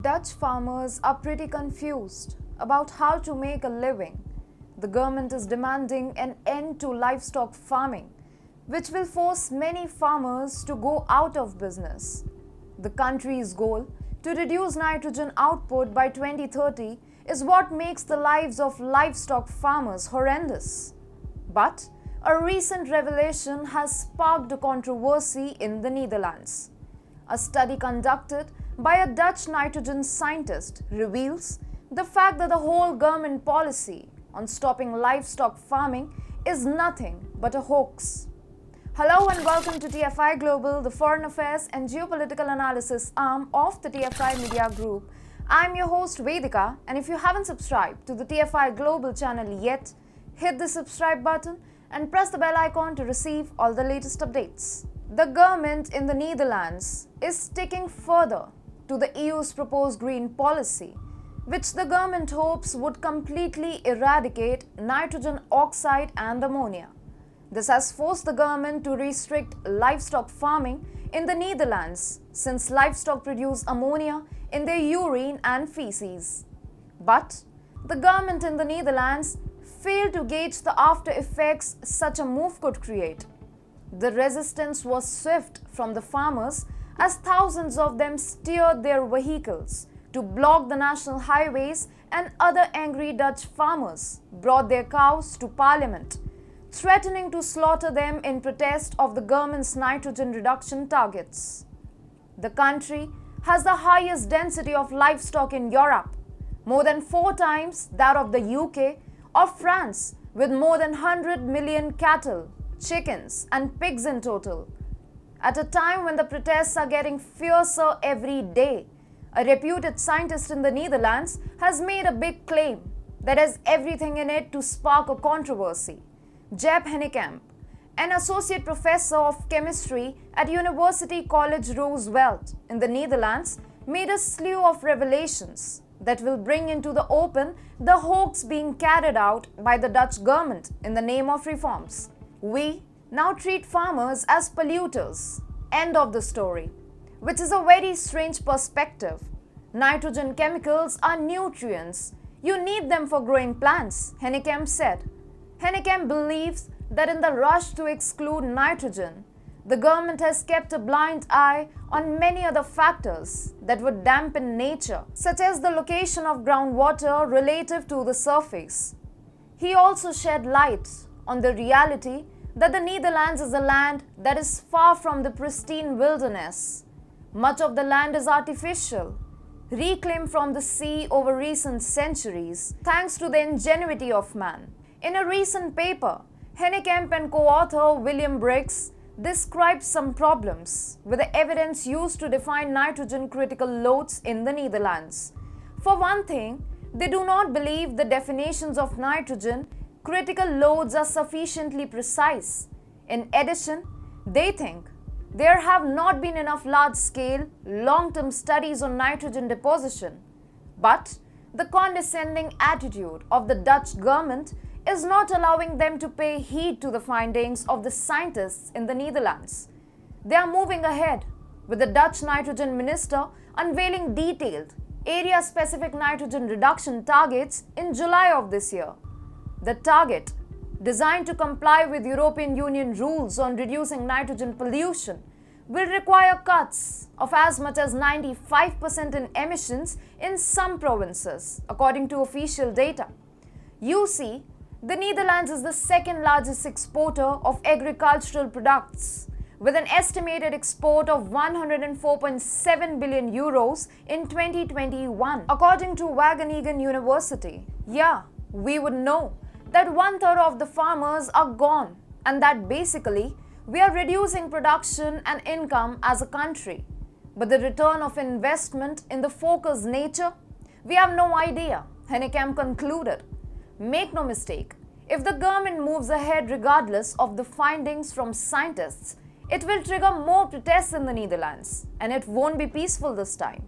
Dutch farmers are pretty confused about how to make a living. The government is demanding an end to livestock farming, which will force many farmers to go out of business. The country's goal to reduce nitrogen output by 2030 is what makes the lives of livestock farmers horrendous. But a recent revelation has sparked a controversy in the Netherlands. A study conducted by a Dutch nitrogen scientist reveals the fact that the whole government policy on stopping livestock farming is nothing but a hoax. Hello and welcome to TFI Global, the foreign affairs and geopolitical analysis arm of the TFI Media Group. I'm your host Vedika, and if you haven't subscribed to the TFI Global channel yet, hit the subscribe button and press the bell icon to receive all the latest updates. The government in the Netherlands is sticking further to the EU's proposed green policy, which the government hopes would completely eradicate nitrogen oxide and ammonia. This has forced the government to restrict livestock farming in the Netherlands, since livestock produce ammonia in their urine and feces. But the government in the Netherlands failed to gauge the after effects such a move could create. The resistance was swift from the farmers, as thousands of them steered their vehicles to block the national highways, and other angry Dutch farmers brought their cows to parliament, threatening to slaughter them in protest of the government's nitrogen reduction targets. The country has the highest density of livestock in Europe, more than 4 times that of the UK or France, with more than 100 million cattle, chickens and pigs in total. At a time when the protests are getting fiercer every day, a reputed scientist in the Netherlands has made a big claim that has everything in it to spark a controversy. Jaap Hennekamp, an associate professor of chemistry at University College Roosevelt in the Netherlands, made a slew of revelations that will bring into the open the hoax being carried out by the Dutch government in the name of reforms. We now treat farmers as polluters. End of the story. Which is a very strange perspective. Nitrogen chemicals are nutrients. You need them for growing plants, Hennekamp said. Hennekamp believes that in the rush to exclude nitrogen, the government has kept a blind eye on many other factors that would dampen nature, such as the location of groundwater relative to the surface. He also shed light on the reality that the Netherlands is a land that is far from the pristine wilderness. Much of the land is artificial, reclaimed from the sea over recent centuries, thanks to the ingenuity of man. In a recent paper, Hennekamp and co-author William Briggs described some problems with the evidence used to define nitrogen critical loads in the Netherlands. For one thing, they do not believe the definitions of nitrogen critical loads are sufficiently precise. In addition, they think there have not been enough large-scale, long-term studies on nitrogen deposition. But the condescending attitude of the Dutch government is not allowing them to pay heed to the findings of the scientists in the Netherlands. They are moving ahead, with the Dutch nitrogen minister unveiling detailed, area-specific nitrogen reduction targets in July of this year. The target, designed to comply with European Union rules on reducing nitrogen pollution, will require cuts of as much as 95% in emissions in some provinces, according to official data. You see, the Netherlands is the second largest exporter of agricultural products, with an estimated export of 104.7 billion euros in 2021, according to Wageningen University. Yeah, we would know that 1/3 of the farmers are gone, and that basically we are reducing production and income as a country. But the return of investment in the focused nature, we have no idea, Hennekamp concluded. Make no mistake, if the government moves ahead regardless of the findings from scientists, it will trigger more protests in the Netherlands, and it won't be peaceful this time.